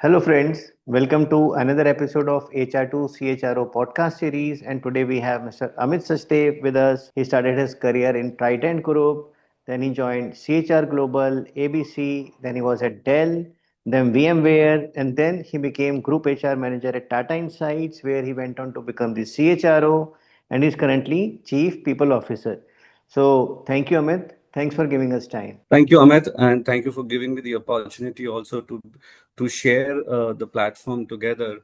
Hello, friends. Welcome to another episode of HR2 CHRO podcast series. And today we have Mr. Amit Sachdev with us. He started his career in Trident Group, then he joined CHR Global, ABC, then he was at Dell, then VMware, and then he became Group HR Manager at Tata Insights, where he went on to become the CHRO and is currently Chief People Officer. So, thank you, Amit. Thanks for giving us time. Thank you, Amit, and thank you for giving me the opportunity also to share the platform together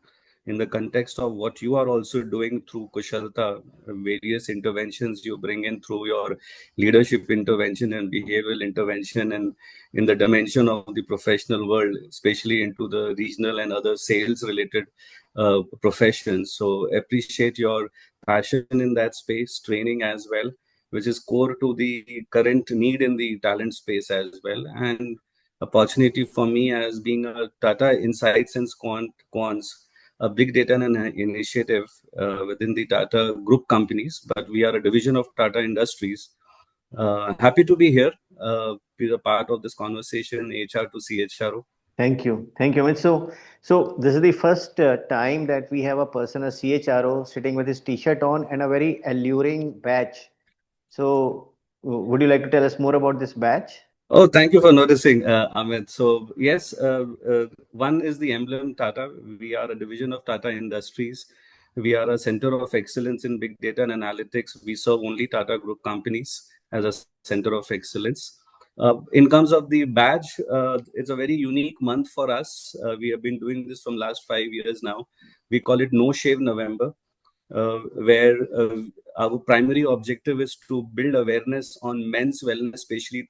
in the context of what you are also doing through Kushalta, various interventions you bring in through your leadership intervention and behavioral intervention, and in the dimension of the professional world, especially into the regional and other sales-related professions. So appreciate your passion in that space, training as well, which is core to the current need in the talent space as well. And opportunity for me as being a Tata Insights and Quants, a big data and an initiative within the Tata group companies, but we are a division of Tata Industries. Happy to be here, be a part of this conversation, HR to CHRO. Thank you, Amit. So this is the first time that we have a person, a CHRO, sitting with his T-shirt on and a very alluring badge. So, would you like to tell us more about this badge? Oh, thank you for noticing, Amit. So, yes, one is the emblem Tata. We are a division of Tata Industries. We are a center of excellence in big data and analytics. We serve only Tata Group companies as a center of excellence. In terms of the badge, it's a very unique month for us. We have been doing this from last 5 years now. We call it No Shave November, where our primary objective is to build awareness on men's wellness, especially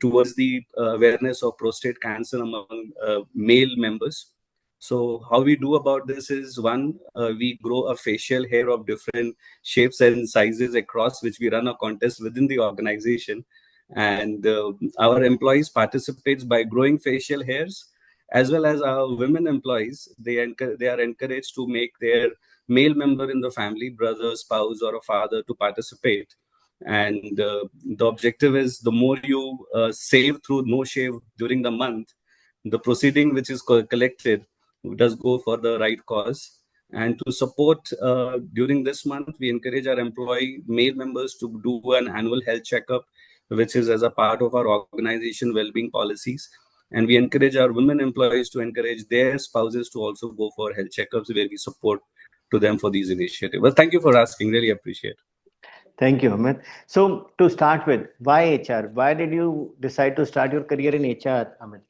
towards the awareness of prostate cancer among male members. So how we do about this is one, we grow a facial hair of different shapes and sizes across, which we run a contest within the organization, and our employees participates by growing facial hairs, as well as our women employees. They are encouraged to make their male member in the family, brother, spouse, or a father, to participate. And the objective is the more you save through no shave during the month, the proceeding which is collected does go for the right cause. And to support during this month, we encourage our employee male members to do an annual health checkup, which is as a part of our organization well-being policies. And we encourage our women employees to encourage their spouses to also go for health checkups, where we support to them for these initiatives. Well, thank you for asking. Really appreciate. Thank you, Amit. So, to start with, why HR? Why did you decide to start your career in HR, Amit?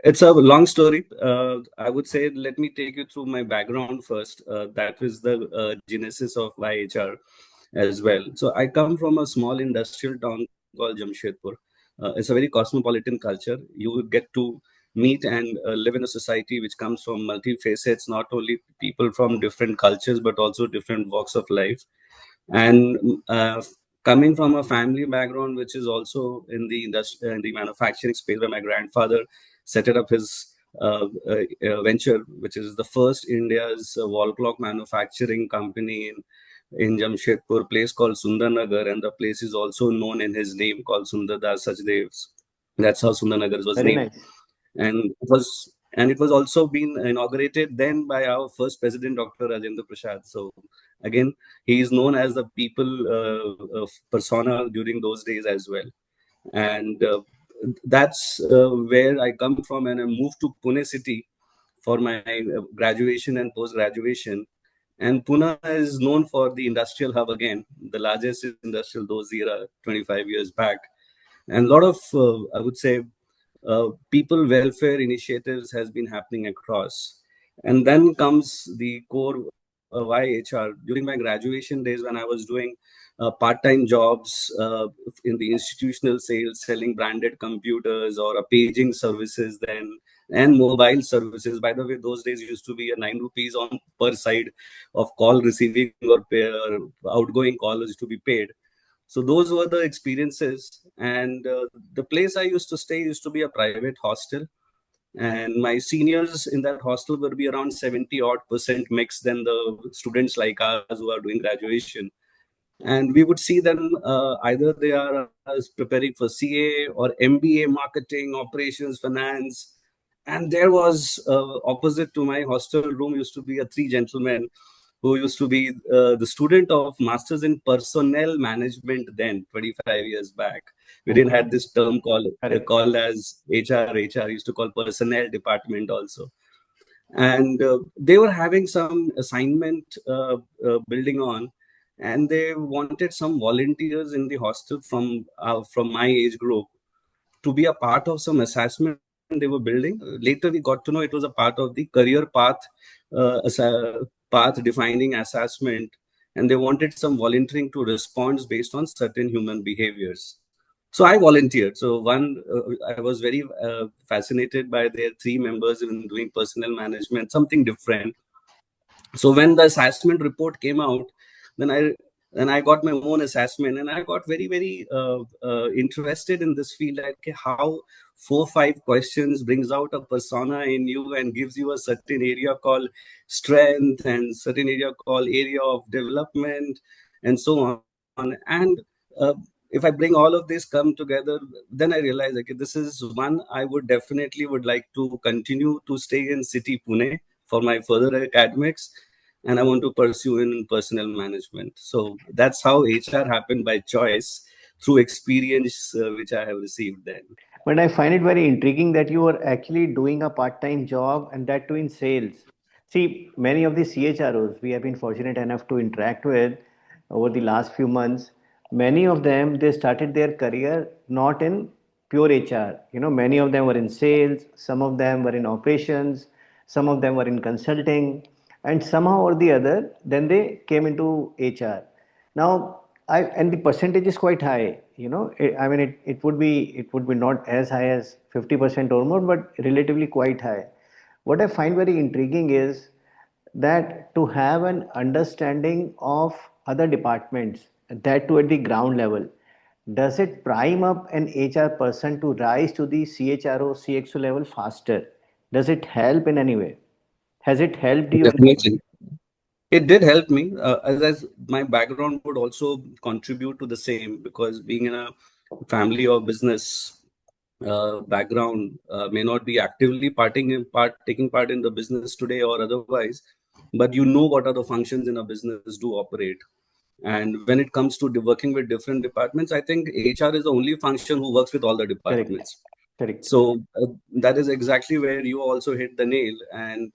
It's a long story. I would say, let me take you through my background first. That is the genesis of why HR as well. So I come from a small industrial town called Jamshedpur. It's a very cosmopolitan culture. You will get to meet and live in a society which comes from multi facets, not only people from different cultures, but also different walks of life. And coming from a family background which is also in the industry, in the manufacturing space, where my grandfather set up his venture, which is the first India's wall clock manufacturing company in Jamshedpur, place called Sundarnagar, and the place is also known in his name, called Sundardas Sachdev. That's how Sundarnagar was Very named. nice. And it was also been inaugurated then by our first president, Dr. Rajendra Prasad. So again, he is known as the people persona during those days as well. And that's where I come from, and I moved to Pune city for my graduation and post graduation. And Pune is known for the industrial hub again, the largest industrial those era 25 years back. And a lot of, I would say, people welfare initiatives has been happening across. And then comes the core why HR. During my graduation days, when I was doing part-time jobs in the institutional sales, selling branded computers or paging services then, and mobile services. By the way, those days used to be a 9 rupees on per side of call receiving, or outgoing calls to be paid. So those were the experiences. And the place I used to stay used to be a private hostel. And my seniors in that hostel would be around 70 odd percent mix than the students like us who are doing graduation. And we would see them, either they are preparing for CA or MBA, marketing, operations, finance. And there was opposite to my hostel room used to be a three gentlemen who used to be the student of masters in personnel management then 25 years back. We didn't Okay. had this term Correct. called as HR used to call personnel department also. And they were having some assignment building on, and they wanted some volunteers in the hostel from my age group to be a part of some assessment they were building. Later, we got to know it was a part of the career path defining assessment, and they wanted some volunteering to respond based on certain human behaviors. So I volunteered. So I was very fascinated by their three members in doing personal management, something different. So when the assessment report came out, then I got my own assessment, and I got very interested in this field, like okay, how 4 5 questions brings out a persona in you and gives you a certain area called strength and certain area called area of development and so on. And if I bring all of this come together, then I realize okay, this is one I would definitely would like to continue to stay in city Pune for my further academics, and I want to pursue in personal management. So that's how HR happened by choice through experience which I have received then. But I find it very intriguing that you are actually doing a part-time job and that too in sales. See, many of the CHROs we have been fortunate enough to interact with over the last few months, many of them they started their career not in pure HR. You know, many of them were in sales, some of them were in operations, some of them were in consulting, and somehow or the other, then they came into HR. Now, and the percentage is quite high. You know, I mean, it would be not as high as 50% or more, but relatively quite high. What I find very intriguing is that to have an understanding of other departments, that too at the ground level, does it prime up an HR person to rise to the CHRO, CXO level faster? Does it help in any way? Has it helped you in any way? Definitely. It did help me, as my background would also contribute to the same, because being in a family or business background may not be actively taking part in the business today or otherwise, but you know what other functions in a business do operate. And when it comes to working with different departments, I think HR is the only function who works with all the Correct. departments. Correct. So that is exactly where you also hit the nail. And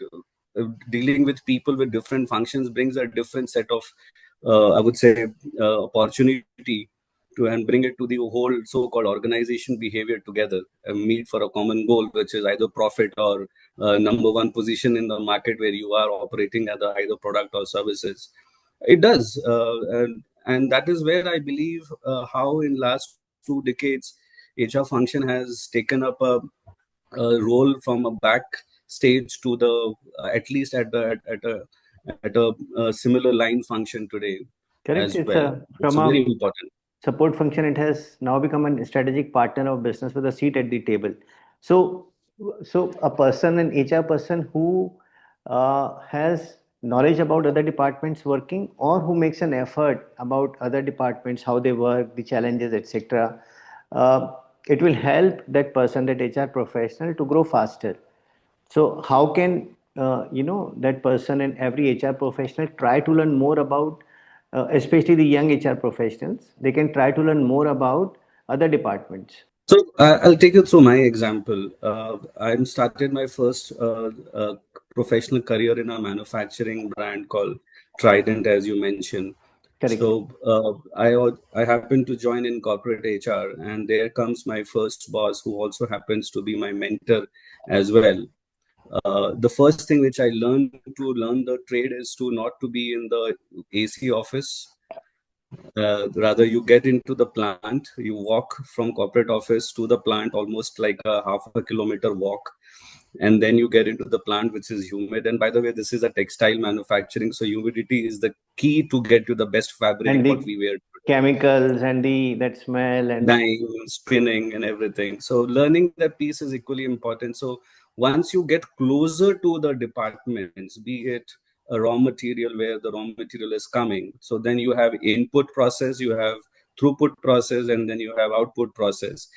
dealing with people with different functions brings a different set of, I would say, opportunity to and bring it to the whole so-called organization behavior together and meet for a common goal, which is either profit or number one position in the market where you are operating at the either product or services. It does, and that is where I believe how in last 2 decades HR function has taken up a role from a back stage to the at least at a similar line function today Correct. as It's well. a It's from very a important. support function. It has now become a strategic partner of business with a seat at the table. So, so a person, an HR person who has knowledge about other departments working, or who makes an effort about other departments, how they work, the challenges, etc. Uh, it will help that person, that HR professional, to grow faster. So how can that person and every HR professional try to learn more about, especially the young HR professionals? They can try to learn more about other departments. So I'll take you through my example. I started my first professional career in a manufacturing brand called Trident, as you mentioned. Correct. So I happened to join in corporate HR, and there comes my first boss, who also happens to be my mentor as well. The first thing which I learned to learn the trade is to not to be in the AC office. Rather, you get into the plant, you walk from corporate office to the plant almost like a half a kilometer walk, and then you get into the plant, which is humid. And by the way, this is a textile manufacturing, so humidity is the key to get you the best fabric And what the we wear today. chemicals and the that smell and Dyeing, spinning, and everything. So learning that piece is equally important. So once you get closer to the departments, be it a raw material where the raw material is coming, so then you have input process, you have throughput process, and then you have output process.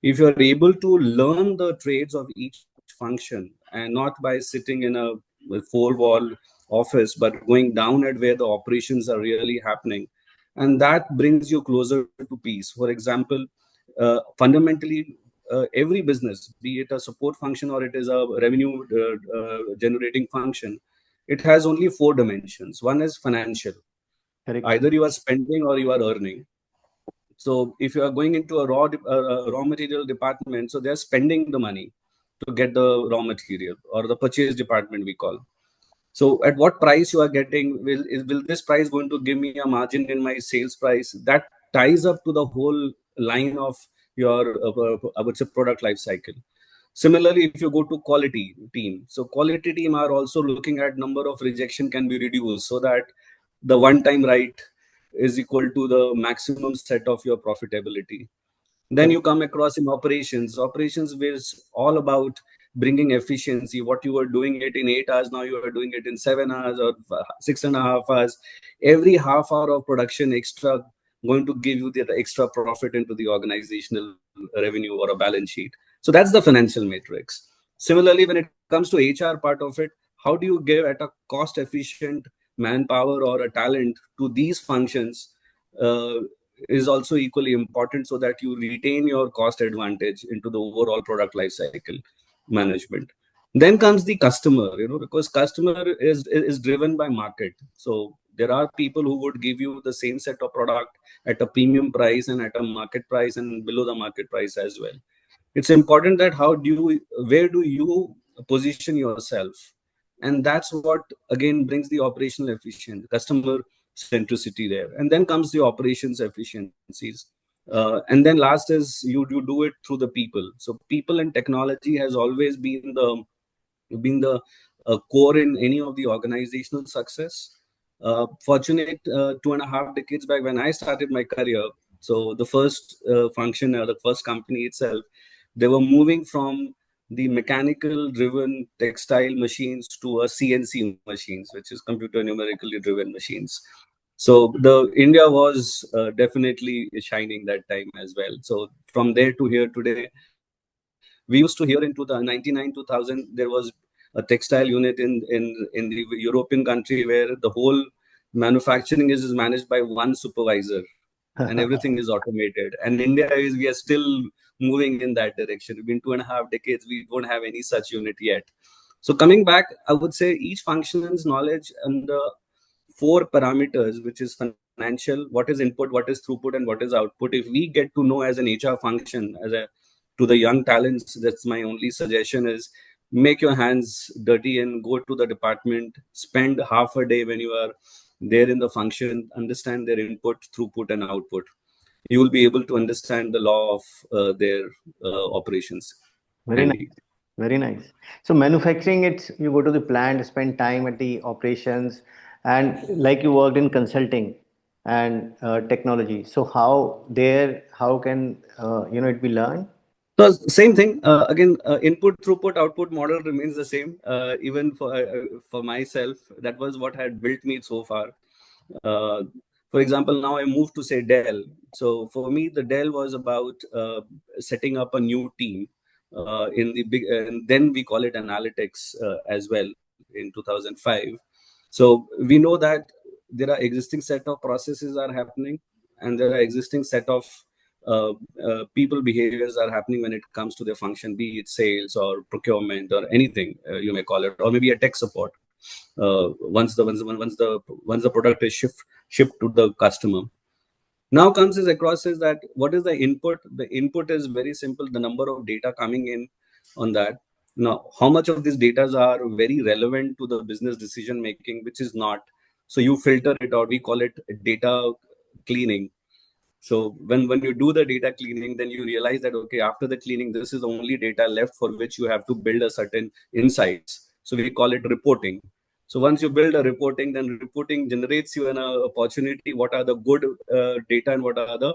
If you are able to learn the trades of each function, and not by sitting in a four wall office, but going down at where the operations are really happening. And that brings you closer to peace. For example, fundamentally, every business, be it a support function or it is a revenue generating function, it has only four dimensions. One is financial. Correct. Either you are spending or you are earning. So if you are going into a raw material department, so they are spending the money to get the raw material, or the purchase department we call. So at what price you are getting, will this price going to give me a margin in my sales price? That ties up to the whole line of your I would say product life cycle. Similarly, if you go to quality team, so quality team are also looking at number of rejection can be reduced, so that the one time right is equal to the maximum set of your profitability. Then you Correct. come across in operations is all about bringing efficiency. What you were doing it in 8 hours, now you are doing it in 7 hours or 6.5 hours. Every half hour of production extra going to give you the extra profit into the organizational revenue or a balance sheet. So that's the financial matrix. Similarly, when it comes to HR part of it, how do you give at a cost efficient manpower or a talent to these functions, uh, is also equally important, so that you retain your cost advantage into the overall product life cycle management. Then comes the customer, because customer is driven by market. So there are people who would give you the same set of product at a premium price and at a market price and below the market price as well. It's important that where do you position yourself, and that's what again brings the operational efficient customer centricity there. And then comes the operations efficiencies, and then last is you do it through the people. So people and technology has always been the core in any of the organizational success. Fortunate, 2.5 decades back when I started my career, so the first function or the first company itself, they were moving from the mechanical driven textile machines to a CNC machines, which is computer numerically driven machines. So the India was definitely shining that time as well. So from there to here today, we used to hear into the 99 2000 there was a textile unit in the European country where the whole manufacturing is managed by one supervisor, and everything is automated. And India is we are still moving in that direction. It's been 2.5 decades, we don't have any such unit yet. So coming back, I would say each function's knowledge and the four parameters, which is financial, what is input, what is throughput, and what is output. If we get to know as an HR function, to the young talents, that's my only suggestion is make your hands dirty and go to the department, spend half a day when you are there in the function, understand their input, throughput, and output. You will be able to understand the law of their operations Very nice. handy. Very nice. So manufacturing, it's you go to the plant, spend time at the operations, and like you worked in consulting and technology. So how can it be learned? So same thing again. Input, throughput, output model remains the same. Even for myself, that was what had built me so far. Uh, for example, now I moved to say Dell. So for me, the Dell was about setting up a new team in the big, and then we call it analytics as well in 2005. So we know that there are existing set of processes are happening, and there are existing set of uh, people behaviors are happening when it comes to their function, be it sales or procurement or anything you may call it, or maybe a tech support. Once the product is shipped to the customer, now comes is across is that what is the input. The input is very simple, the number of data coming in on that. Now how much of these data are very relevant to the business decision making, which is not. So you filter it out, we call it data cleaning. So when you do the data cleaning, then you realize that okay, after the cleaning, this is the only data left for which you have to build a certain insights. So we call it reporting. So once you build a reporting, then reporting generates you an opportunity. What are the good data and what are the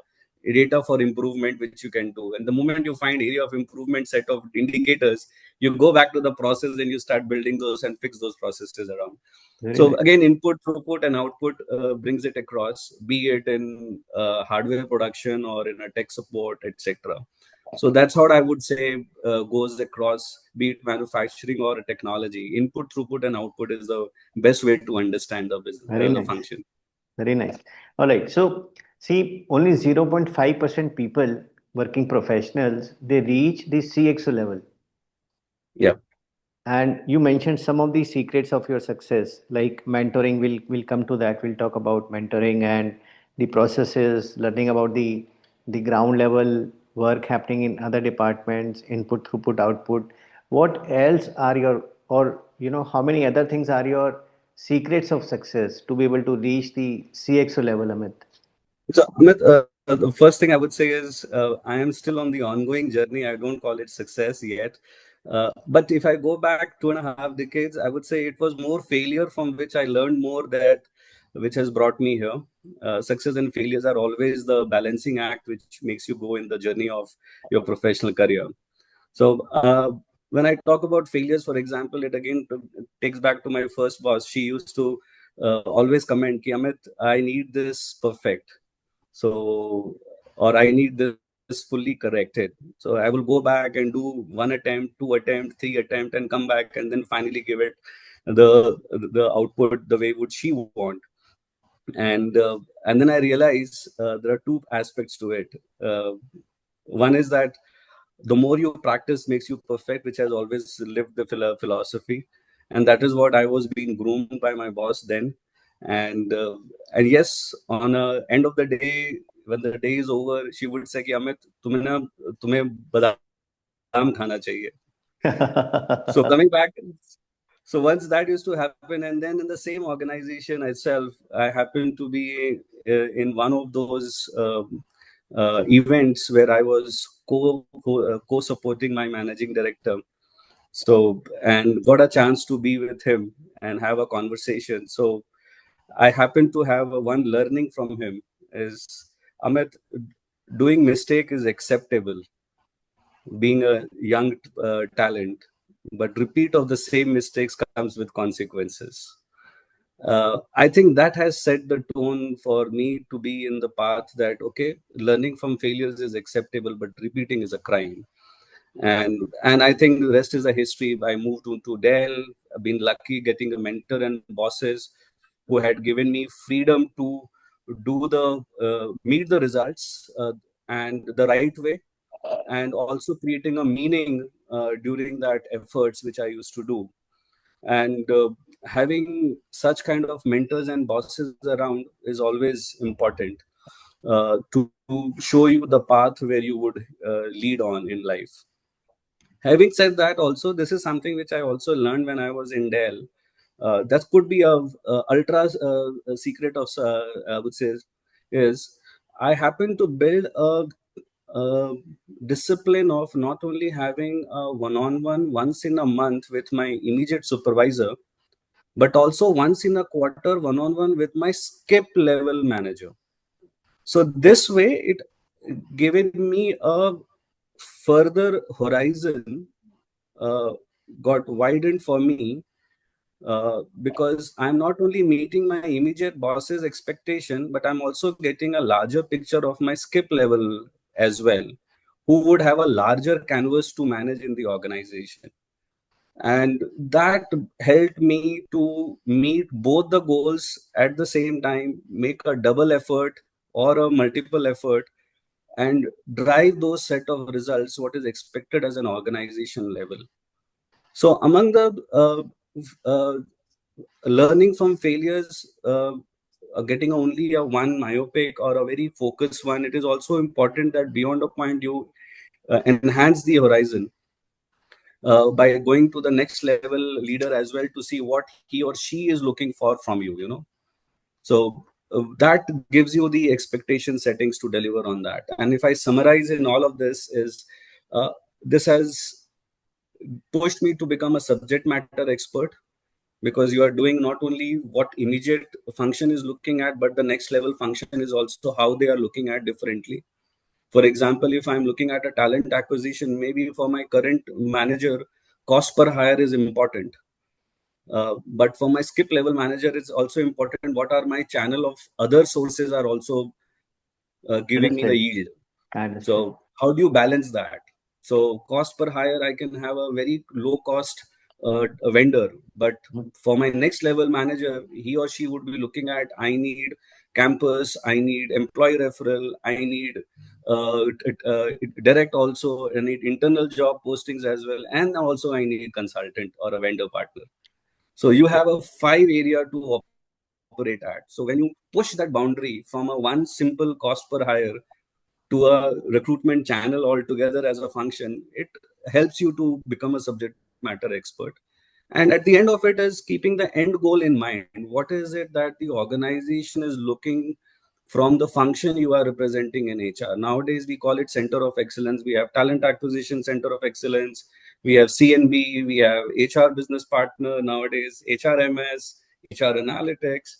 data for improvement which you can do? And the moment you find area of improvement, set of indicators, you go back to the process and you start building those and fix those processes around. Very So nice. again, input, throughput, and output brings it across, be it in hardware production or in a tech support, etc. So that's what I would say goes across, be it manufacturing or technology. Input, throughput, and output is the best way to understand the business, Very the nice. function. Very nice. All right. So, see, only 0.5% people, working professionals, they reach the CXO level. Yeah. And you mentioned some of the secrets of your success, like mentoring. We'll come to that. We'll talk about mentoring and the processes, learning about the ground level work happening in other departments, input, throughput, output. What else are your, or how many other things are your secrets of success to be able to reach the CXO level, Amit? So, Amit, the first thing I would say is I am still on the ongoing journey. I don't call it success yet. But if I go back 2.5 decades, I would say it was more failure from which I learned more, that which has brought me here. Success and failures are always the balancing act which makes you go in the journey of your professional career. So when I talk about failures, for example, it again takes back to my first boss. She used to always comment, Ki, Amit, I need this perfect. So, or I need this fully corrected. So I will go back and do one attempt, two attempt, three attempt, and come back and then finally give it the output the way would she want. And then I realize there are two aspects to it. One is that the more you practice makes you perfect, which has always lived the philosophy, and that is what I was being groomed by my boss then. And uh, and yes, on end of the day, when the day is over, she would say कि अमित तुम्हें ना तुम्हें बादाम खाना चाहिए. So coming back, so once that used to happen, and then in the same organization itself, I happened to be in one of those events where I was co-supporting my managing director. So, and got a chance to be with him and have a conversation. So I happened to have one learning from him is, Amit, doing mistake is acceptable, being a young talent, but repeat of the same mistakes comes with consequences. I think that has set the tone for me to be in the path that, okay, learning from failures is acceptable, but repeating is a crime. And I think the rest is a history. I moved to Dell. I've been lucky getting a mentor and bosses who had given me freedom to do the meet the results and the right way, and also creating a meaning during that efforts which I used to do. And having such kind of mentors and bosses around is always important to show you the path where you would lead on in life. Having said that, also this is something which I also learned when I was in Dell. That could be a ultra secret of I would say is I happen to build a discipline of not only having a one-on-one once in a month with my immediate supervisor, but also once in a quarter one-on-one with my skip level manager. So this way it given me a further horizon, uh, got widened for me, because I'm not only meeting my immediate boss's expectation, but I'm also getting a larger picture of my skip level as well, who would have a larger canvas to manage in the organization. And that helped me to meet both the goals at the same time, make a double effort or a multiple effort, and drive those set of results what is expected as an organization level. So among the uh, learning from failures, getting only a one myopic or a very focused one, it is also important that beyond a point you enhance the horizon by going to the next level leader as well, to see what he or she is looking for from you. So that gives you the expectation settings to deliver on that. And if I summarize in all of this is, uh, this has pushed me to become a subject matter expert, because you are doing not only what immediate function is looking at, but the next level function is also how they are looking at differently. For example, if I'm looking at a talent acquisition, maybe for my current manager, cost per hire is important. But for my skip level manager, it's also important what are my channel of other sources are also giving me the Understand. yield. I So understand. how do you balance that? So cost per hire, I can have a very low cost vendor, but for my next level manager, he or she would be looking at, I need campus, I need employee referral, I need direct also, I need internal job postings as well, and also I need consultant or a vendor partner. So you have a five area to operate at. So when you push that boundary from a one simple cost per hire to a recruitment channel altogether as a function, it helps you to become a subject matter expert. And at the end of it is keeping the end goal in mind. What is it that the organization is looking from the function you are representing in HR? Nowadays, we call it center of excellence. We have talent acquisition center of excellence. We have CNB. We have HR business partner nowadays, HRMS, HR analytics.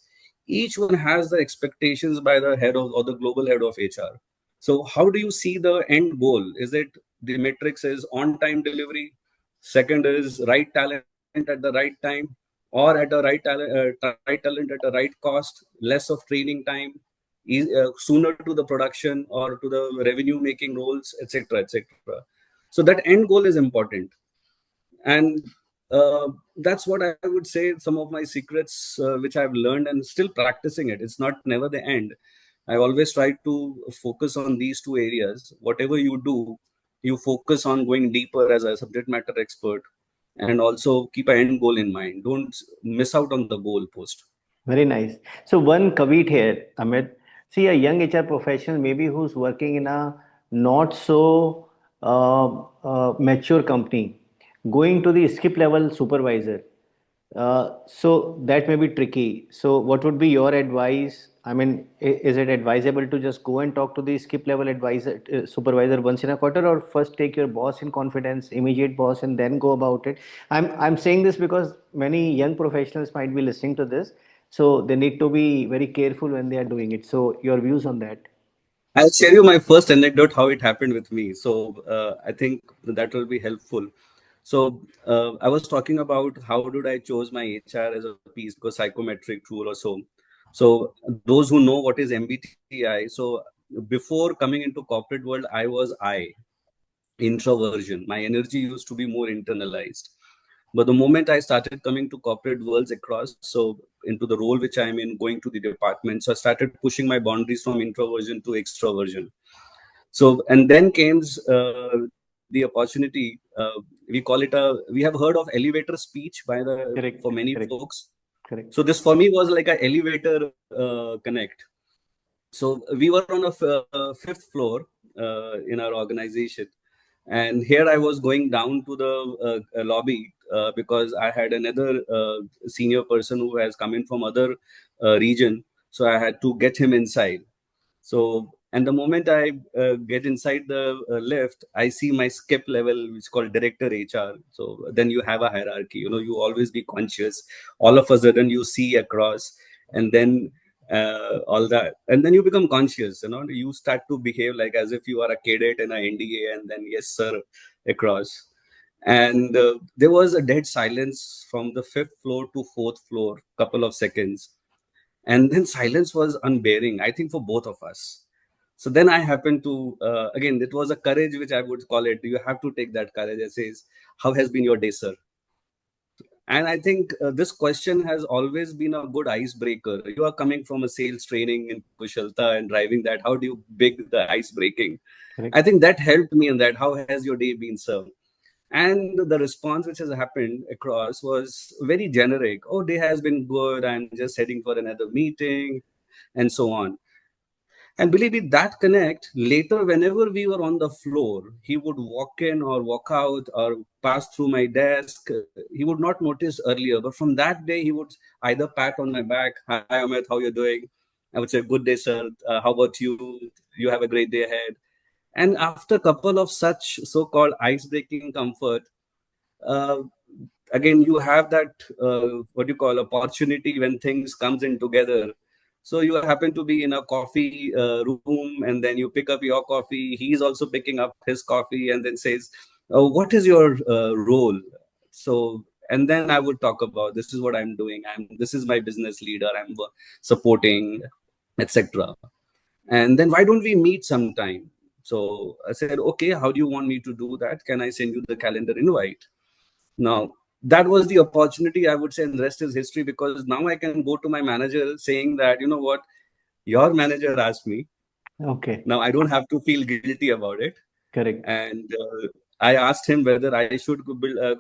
Each one has the expectations by the head of or the global head of HR. So how do you see the end goal? Is it the metrics is on-time delivery? Second is right talent at the right time, or at the right talent at the right cost, less of training time, sooner to the production or to the revenue making roles, etc., etc. So that end goal is important, and that's what I would say. Some of my secrets, which I've learned and still practicing it. It's not never the end. I always try to focus on these two areas. Whatever you do, you focus on going deeper as a subject matter expert, and also keep an end goal in mind. Don't miss out on the goal post. Very nice. So one caveat here, Amit. See, a young HR professional maybe who's working in a not so mature company, going to the skip level supervisor. So that may be tricky. So what would be your advice? I mean, is it advisable to just go and talk to the skip level advisor, supervisor once in a quarter, or first take your boss in confidence, immediate boss, and then go about it? I'm saying this because many young professionals might be listening to this, so they need to be very careful when they are doing it. So your views on that? I'll share you my first anecdote, how it happened with me. So I think that will be helpful. So I was talking about how did I chose my HR as a piece, because psychometric tool or so. So those who know what is MBTI, so before coming into corporate world, I was introversion. My energy used to be more internalized. But the moment I started coming to corporate worlds across, so into the role which I'm in, going to the department, so I started pushing my boundaries from introversion to extroversion. So, and then came the opportunity. We call it a. We have heard of elevator speech by the for Correct, many correct, folks. So correct. this for me was like an elevator connect. So we were on a fifth floor in our organization, and here I was going down to the lobby because I had another senior person who has come in from other region, so I had to get him inside. So, and the moment I get inside the lift, I see my skip level, which is called director HR. So then you have a hierarchy. You know, you always be conscious. All of a sudden, you see across, and then all that, and then you become conscious. You know, you start to behave like as if you are a cadet in a NDA, and then yes, sir, across. And there was a dead silence from the fifth floor to fourth floor, couple of seconds, and then silence was unbearing, I think, for both of us. So then I happened to again, it was a courage, which I would call it. You have to take that courage. I says, how has been your day, sir? And I think this question has always been a good icebreaker. You are coming from a sales training in Kushalta and driving that, how do you big the ice breaking? I Correct. think that helped me in that. How has your day been, sir? And the response which has happened across was very generic. Oh, day has been good. I'm just heading for another meeting, and so on. And believe me, that connect later, whenever we were on the floor, he would walk in or walk out or pass through my desk. He would not notice earlier, but from that day, he would either pat on my back, "Hi, Amit, how you doing?" I would say, "Good day, sir. How about you? You have a great day ahead." And after a couple of such so-called ice-breaking comfort, uh, again you have that what you call opportunity when things comes in together. So you happen to be in a coffee room, and then you pick up your coffee, he's also picking up his coffee, and then says, what is your role? So, and then I would talk about, this is what I'm doing, this is my business leader, I'm supporting, etc. And then why don't we meet sometime? So I said, okay, how do you want me to do that? Can I send you the calendar invite? Now, that was the opportunity, I would say, and the rest is history, because now I can go to my manager saying that, you know what, your manager asked me. Okay. Now I don't have to feel guilty about it. Correct. And I asked him whether I should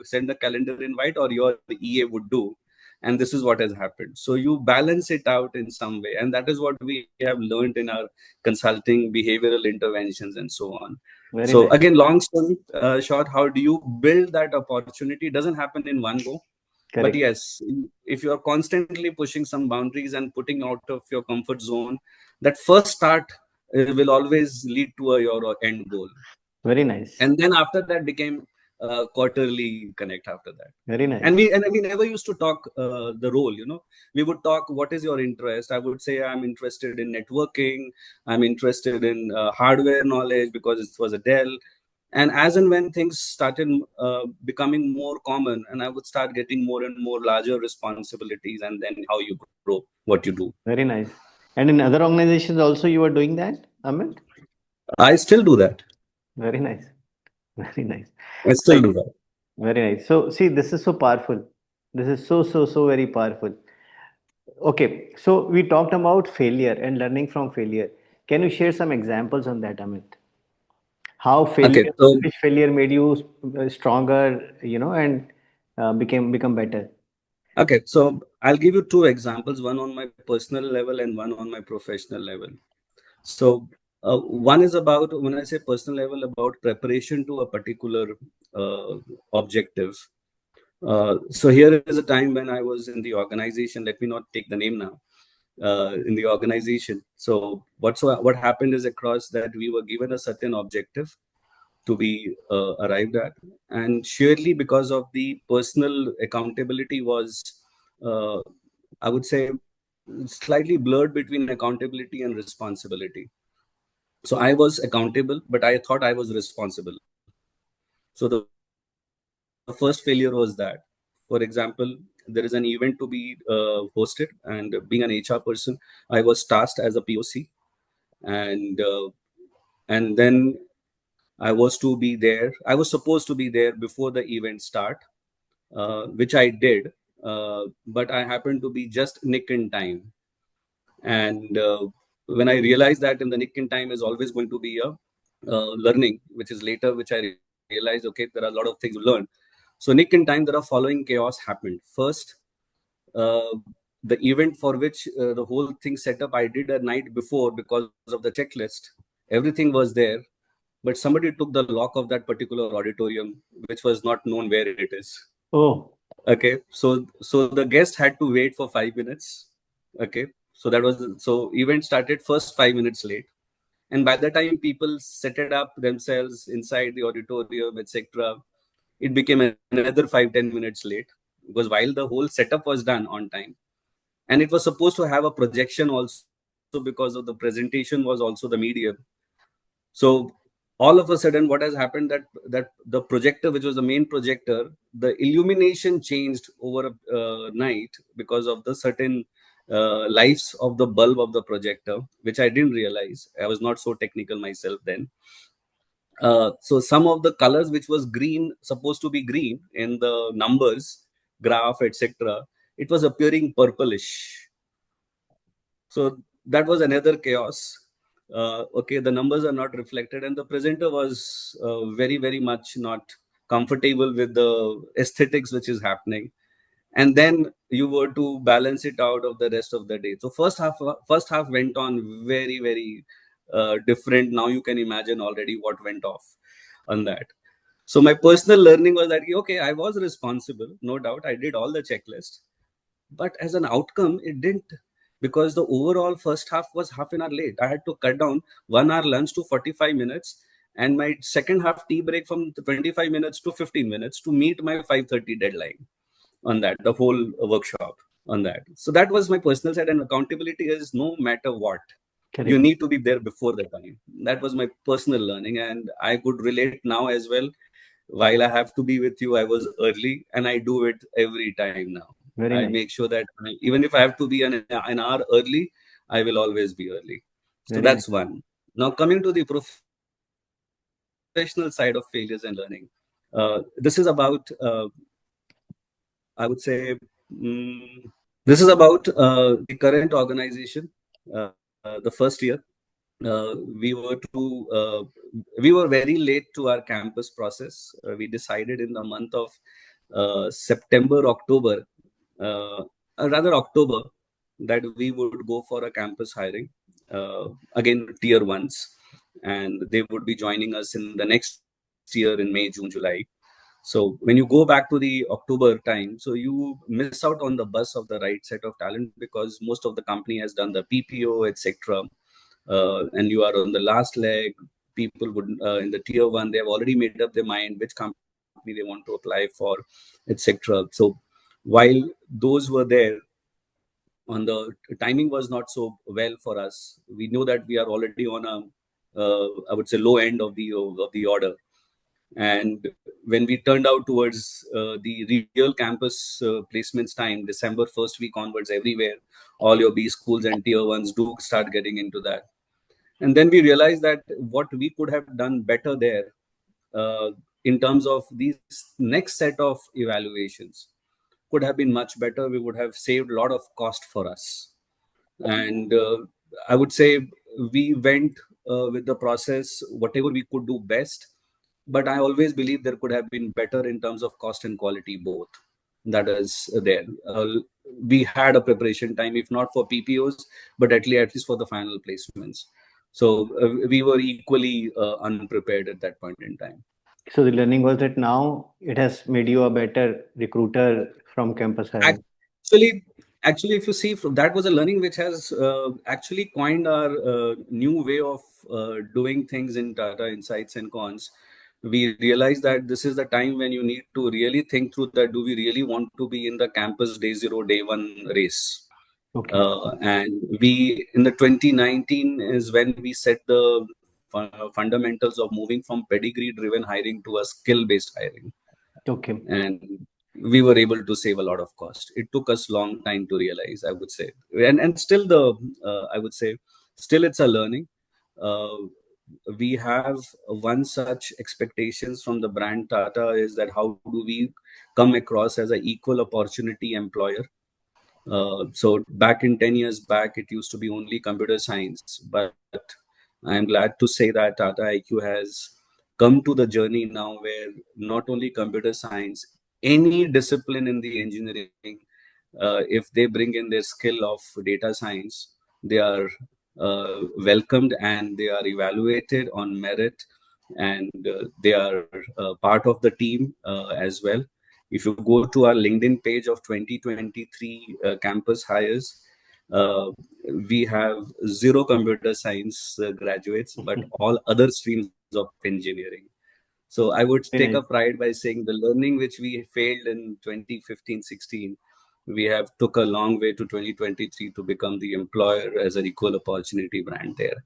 send a calendar invite or your EA would do. And this is what has happened. So you balance it out in some way. And that is what we have learned in our consulting, behavioral interventions, and so on. Very So nice. again, long story short, how do you build that opportunity? It doesn't happen in one go. But Correct. yes, if you are constantly pushing some boundaries and putting out of your comfort zone, that first start will always lead to your end goal. Very nice. And then after that became quarterly connect after that. Very And nice. we never used to talk the role, we would talk, what is your interest? I would say I'm interested in networking, I'm interested in hardware knowledge, because it was a Dell. And as and when things started becoming more common, and I would start getting more and more larger responsibilities, and then how you grow, what you do. Very nice. And in other organizations also you are doing that, Amit? I still do that. Very nice. Very nice. I still Like, do that. very nice. So see, this is so powerful. This is so very powerful. Okay, so we talked about failure and learning from failure. Can you share some examples on that, Amit? How Okay, failure, so which failure made you stronger, and become better? okay, so I'll give you two examples, one on my personal level and one on my professional level. So one is about, when I say personal level, about preparation to a particular uh, objective. So here is a time when I was in the organization. Let me not take the name now. In the organization. So what happened is, across that, we were given a certain objective to be arrived at, and surely because of the personal accountability was, uh, I would say, slightly blurred between accountability and responsibility. So I was accountable, but I thought I was responsible. So the first failure was that. For example, there is an event to be hosted, and being an HR person, I was tasked as a POC, and and then I was to be there. I was supposed to be there before the event start, which I did, but I happened to be just nick in time. And when I realized that in the nick in time is always going to be a learning, which is later, which I realized, okay, there are a lot of things to learn. So nick in time, there are following chaos happened. First, uh, the event for which the whole thing set up, I did a night before because of the checklist. Everything was there, but somebody took the lock of that particular auditorium, which was not known where it is. Oh, Okay, so the guest had to wait for 5 minutes. Okay, so that was, so event started first 5 minutes late, and by the time people set it up themselves inside the auditorium, etc., it became another 5-10 minutes late, because while the whole setup was done on time, and it was supposed to have a projection also, because of the presentation was also the medium. So all of a sudden, what has happened, that the projector, which was the main projector, the illumination changed over a night, because of the certain lives of the bulb of the projector, which I didn't realize. I was not so technical myself then. So some of the colors which was green, supposed to be green in the numbers graph, etc., it was appearing purplish. So that was another chaos. Okay, the numbers are not reflected, and the presenter was very much not comfortable with the aesthetics which is happening. And then you were to balance it out of the rest of the day. So first half went on very different. Now you can imagine already what went off on that. So my personal learning was that, okay, I was responsible, no doubt. I did all the checklist, but as an outcome, it didn't, because the overall first half was half an hour late. I had to cut down 1 hour lunch to 45 minutes, and my second half tea break from 25 minutes to 15 minutes to meet my 5:30 deadline on that, the whole workshop on that. So that was my personal side, and accountability is no matter what, you correct. need to be there before the time. That was my personal learning, and I could relate now as well. While I have to be with you, I was early, and I do it every time now. Very I nice. make sure that even if I have to be an hour early, I will always be early. So Very nice. that's one. Now coming to the professional side, professional side of failures and learning. This is about, I would say, mm, this is about the current organization, the first year. We were very late to our campus process. We decided in the month of September, October, uh, rather October, that we would go for a campus hiring, again tier ones, and they would be joining us in the next year in May, June, July. So when you go back to the October time, so you miss out on the bus of the right set of talent, because most of the company has done the PPO, etc. And you are on the last leg. People would, in the tier one, they have already made up their mind which company they want to apply for, etc. So while those were there, on the timing was not so well for us. We knew that we are already on a, I would say, low end of the order. And when we turned out towards the real campus placements time, December first week onwards, everywhere, all your B schools and tier ones do start getting into that. And then we realized that what we could have done better there, uh, in terms of these next set of evaluations, could have been much better. We would have saved a lot of cost for us. And I would say we went with the process whatever we could do best, but I always believe there could have been better in terms of cost and quality both. That is there. We had a preparation time, if not for PPOs, but at least for the final placements. So we were equally unprepared at that point in time. So the learning was that now it has made you a better recruiter from campus hiring. Actually, actually, if you see, that was a learning which has actually coined our new way of doing things in Tata Insights and Cons. We realized that this is the time when you need to really think through that, do we really want to be in the campus day zero, day one race? Okay. And we, in the 2019 is when we set the fundamentals of moving from pedigree driven hiring to a skill based hiring. Okay. And we were able to save a lot of cost. It took us long time to realize, I would say. And still the, I would say, still it's a learning. uh, we have one such expectations from the brand Tata, is that how do we come across as an equal opportunity employer. So back in 10 years back, it used to be only computer science, but I'm glad to say that Tata IQ has come to the journey now where not only computer science, any discipline in the engineering, if they bring in their skill of data science, they are welcomed and they are evaluated on merit, and they are part of the team as well. If you go to our LinkedIn page of 2023 campus hires, uh, we have zero computer science graduates, but all other streams of engineering. So I would take a Very nice. pride by saying the learning which we failed in 2015-16, we have took a long way to 2023 to become the employer as an equal opportunity brand there.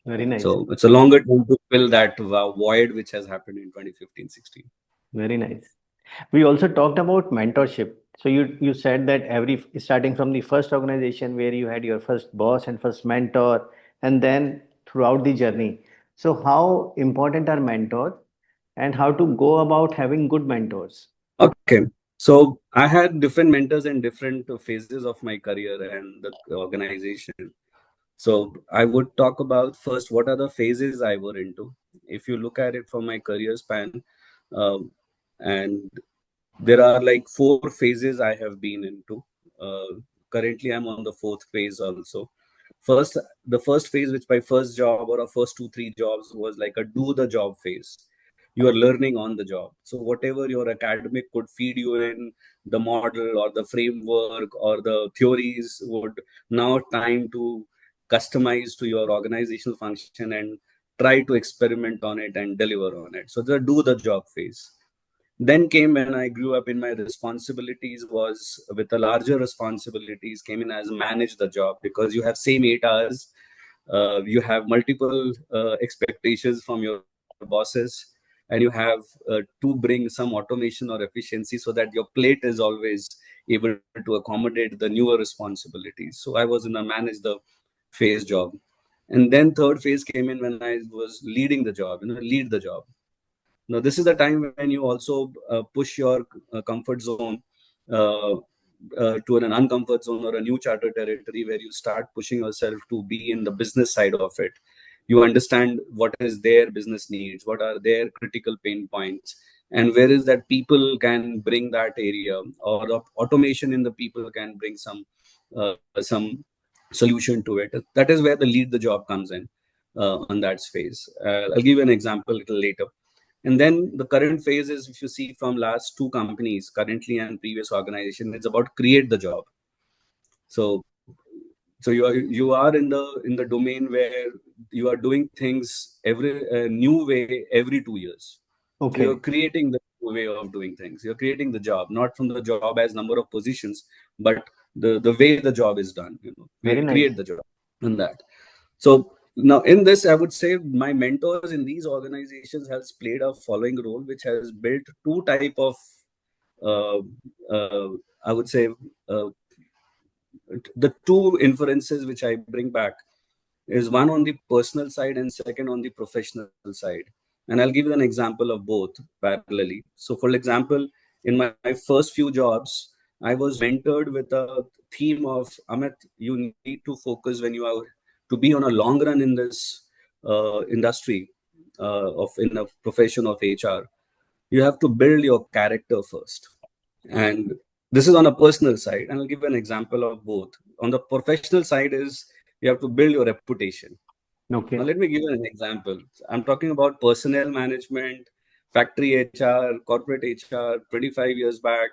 Very nice. So it's a longer time to fill that void which has happened in 2015-16. Very nice. We also talked about mentorship. So you said that every starting from the first organization where you had your first boss and first mentor, and then throughout the journey. So how important are mentors, and how to go about having good mentors? Okay. So I had different mentors in different phases of my career and the organization. So I would talk about first what are the phases I were into. If you look at it from my career span, um, and there are like four phases I have been into. Currently, I'm on the fourth phase also. First, the first phase, which my first job or a first two, three jobs was like a do the job phase. You are learning on the job. So whatever your academic could feed you in, the model or the framework or the theories would now time to customize to your organizational function and try to experiment on it and deliver on it. So the do the job phase. Then came when I grew up in my responsibilities, was with the larger responsibilities came in as manage the job, because you have same 8 hours, you have multiple expectations from your bosses, and you have to bring some automation or efficiency so that your plate is always able to accommodate the newer responsibilities. So I was in a manage the phase job. And then third phase came in when I was leading the job, lead the job. Now, this is the time when you also push your comfort zone uh, to an uncomfort zone or a new charter territory where you start pushing yourself to be in the business side of it. You understand what is their business needs, what are their critical pain points, and where is that people can bring that area, or the automation in the people can bring some solution to it. That is where the lead the job comes in on that space. I'll give you an example a little later. And then the current phase is, if you see from last two companies, currently and previous organization, it's about create the job. So you are in the domain where you are doing things every new way every 2 years. So you're Okay. creating the new way of doing things. You're creating the job, not from the job as number of positions, but the way the job is done. Very We nice. create the job in that. So now in this, I would say my mentors in these organizations has played a following role, which has built two type of uh, uh, I would say uh, the two inferences which I bring back is one on the personal side and second on the professional side. And I'll give you an example of both parallelly. So, for example, in my first few jobs, I was mentored with a theme of, Amit, you need to focus when you are to be on a long run in this industry of in a profession of HR. You have to build your character first. And this is on a personal side, and I'll give you an example of both. On the professional side is you have to build your reputation. Now Okay. let me give you an example. I'm talking about personnel management, factory HR, corporate HR 25 years back.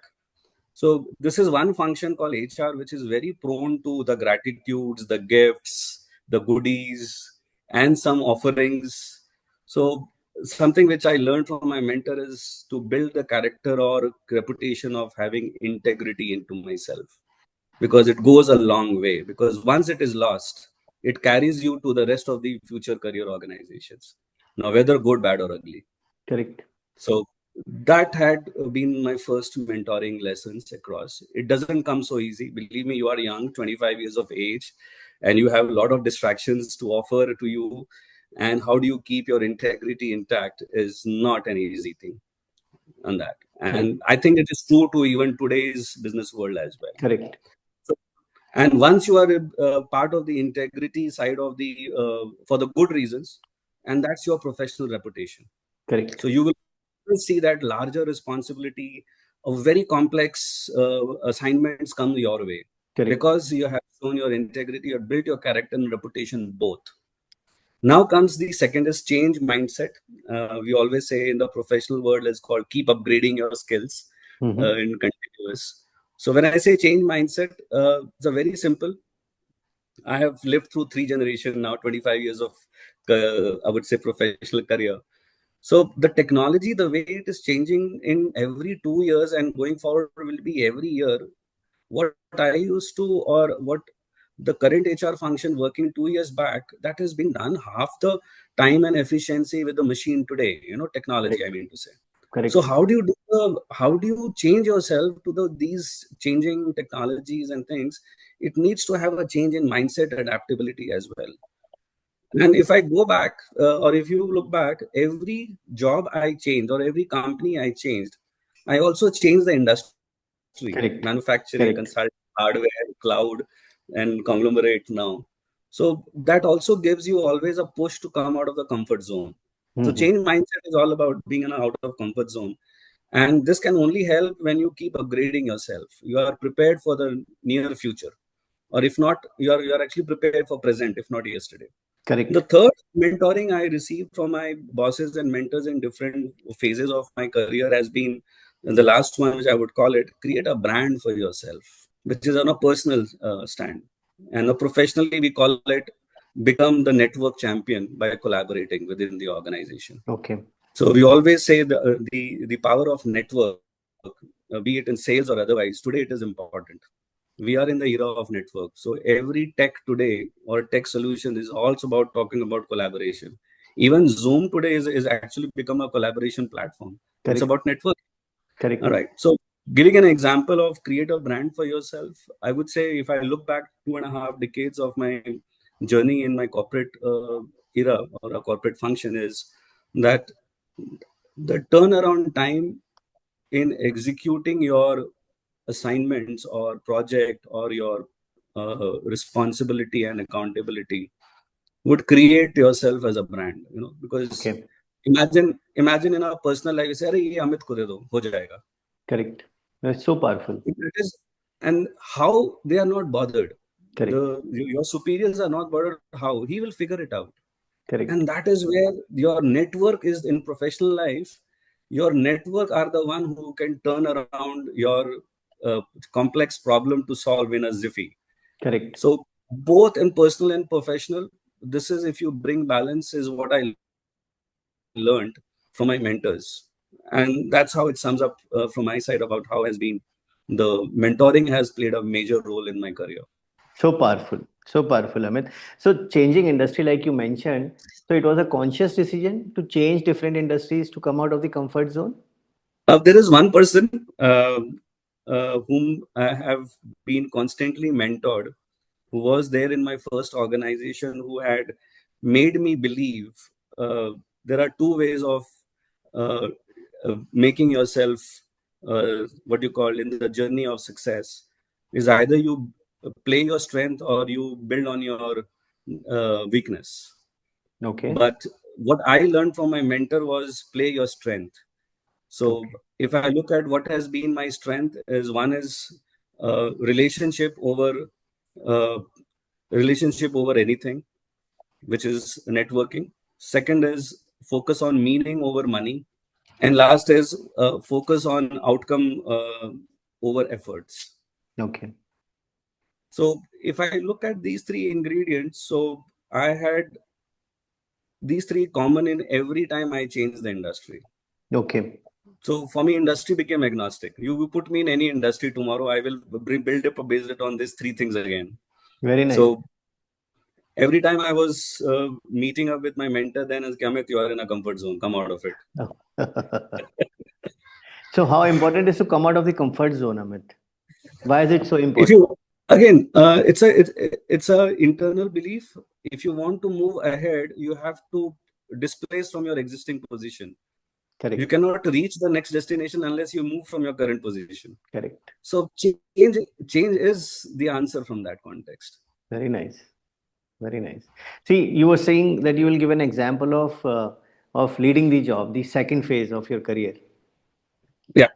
So this is one function called HR, which is very prone to the gratitudes, the gifts, the goodies, and some offerings. So something which I learned from my mentor is to build the character or reputation of having integrity into myself, because it goes a long way. Because once it is lost, it carries you to the rest of the future career organizations. Now, whether good, bad, or ugly. Correct. So that had been my first mentoring lessons across. It doesn't come so easy. Believe me, you are young, 25 years of age, and you have a lot of distractions to offer to you. And how do you keep your integrity intact is not an easy thing on that. Correct. And I think it is true to even today's business world as well. Correct. So, and once you are part of the integrity side of the for the good reasons, and that's your professional reputation. Correct. So you will see that larger responsibility of very complex assignments come your way Correct. because you have shown your integrity, you have built your character and reputation both. Now comes the second is change mindset. We always say in the professional world is called keep upgrading your skills Mm-hmm. in continuous. So when I say change mindset, it's a very simple. I have lived through three generations now, 25 years of I would say professional career. So the technology, the way it is changing in every 2 years and going forward will be every year. What I used to, or what the current HR function working 2 years back, that has been done half the time and efficiency with the machine today. Technology, I Correct. mean to say. So Correct. how do you change yourself to these changing technologies and things? It needs to have a change in mindset adaptability as well. And if I go back, or if you look back, every job I changed or every company I changed, I also changed the industry, manufacturing, Correct. consulting, Correct. hardware, cloud, and conglomerate now. So that also gives you always a push to come out of the comfort zone. So Mm-hmm. change mindset is all about being in an out of comfort zone. And this can only help when you keep upgrading yourself. You are prepared for the near future. Or if not, you are actually prepared for present, if not yesterday. The Correct. third mentoring I received from my bosses and mentors in different phases of my career has been, and the last one, which I would call it, create a brand for yourself, which is on a personal stand. And professionally, we call it become the network champion by collaborating within the organization. Okay. So we always say the power of network, be it in sales or otherwise, today it is important. We are in the era of network. So every tech today or tech solution is also about talking about collaboration. Even Zoom today is actually become a collaboration platform. It's Correct. about network. All Correct. right. So giving an example of create a brand for yourself, I would say if I look back 2.5 decades of my journey in my corporate era or a corporate function is that the turnaround time in executing your assignments or project or your responsibility and accountability would create yourself as a brand, because Okay. imagine in our personal life, you say, "Arey, ye Amit ko de do, ho jayega." Correct. That's so powerful. It is, and how they are not bothered. Correct. Your superiors are not bothered. How he will figure it out, Correct. and that is where your network is in professional life. Your network are the one who can turn around your complex problem to solve in a jiffy. Correct. So both in personal and professional, this is, if you bring balance, is what I learned from my mentors, and that's how it sums up from my side about how has been the mentoring has played a major role in my career. So powerful. So powerful, Amit. So changing industry, like you mentioned, so it was a conscious decision to change different industries to come out of the comfort zone. There is one person whom I have been constantly mentored, who was there in my first organization, who had made me believe uh, there are two ways of uh, making yourself what you call in the journey of success, is either you play your strength or you build on your weakness. Okay. But what I learned from my mentor was play your strength. So Okay. if I look at what has been my strength, is one is relationship over uh, anything, which is networking. Second is focus on meaning over money, and last is focus on outcome over efforts. Okay. So if I look at these three ingredients, so I had these three common in every time I changed the industry. Okay. So for me, industry became agnostic. You put me in any industry tomorrow, I will build up based it on these three things again. Very nice. So every time I was meeting up with my mentor, then as Amit, you are in a comfort zone. Come out of it. So how important is to come out of the comfort zone, Amit? Why is it so If important? you again, it's a internal belief. If you want to move ahead, you have to displace from your existing position. You Correct. cannot reach the next destination unless you move from your current position. Correct. So change is the answer from that context. Very nice. Very nice. See, you were saying that you will give an example of leading the job, the second phase of your career. Yeah.